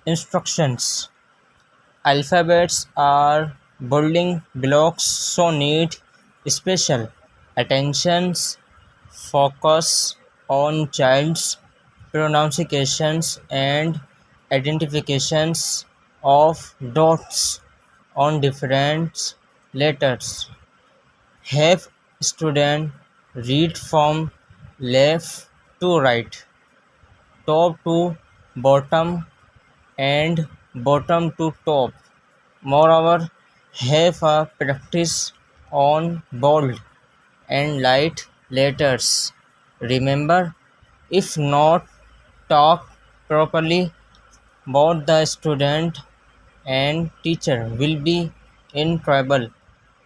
Instructions. Alphabets are building blocks so need special attentions. Focus on child's pronunciations and identifications of dots on different letters. Have student read from left to right, top to bottom, and bottom to top. Moreover, have a practice on bold and light letters. Remember, if not taught properly, both the student and teacher will be in trouble.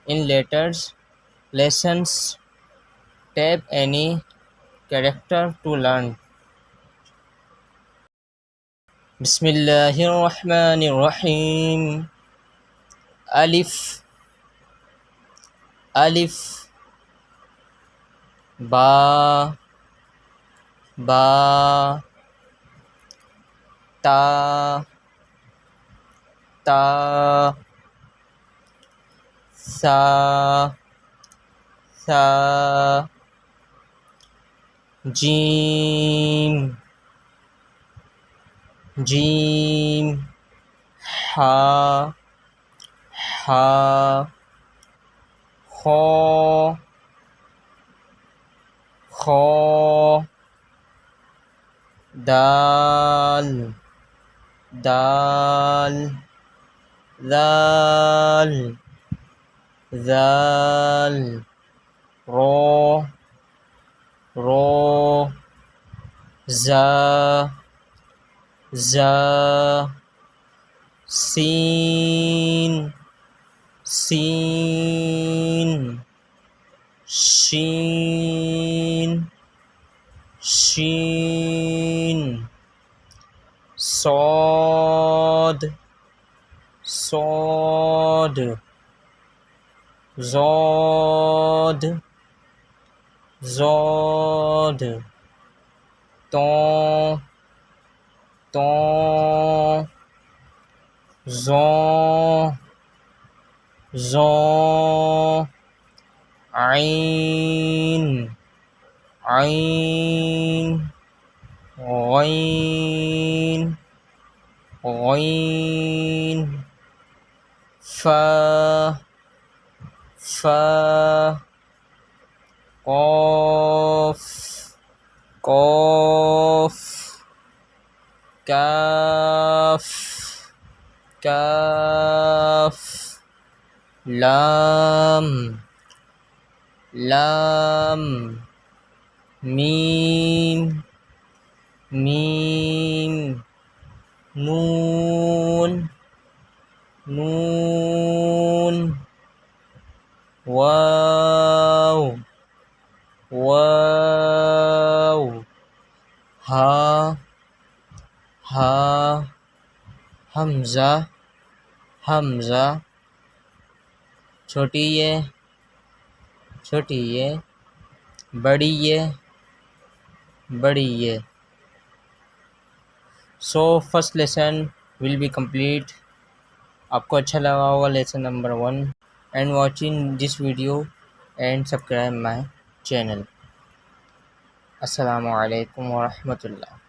In later lessons, tap any character to learn. Bismillahirrahmanirrahim. Alif, alif, ba, ba, ta, ta, sa, sa, jim, jim, ha, ha, kho, kho, dal, dal, dal, dal, ro, ro, za, za, sin, sin, shin, shin, sod, sod, zod, zod, ton, ton, zon, zon, ain, ain, ghain, ghain, fa, fa, qaf, qaf, kaf, kaf, lam, lam, mim, mim, nun, nun, واو، واو، ہا، ہا، حمزہ، حمزہ، چھوٹی یہ، چھوٹی یہ، بڑی یہ، بڑی یہ. So first lesson will be complete. آپ کو اچھا لگا ہوگا lesson number 1 and watching this video and subscribe my channel. السلام علیکم ورحمۃ اللہ.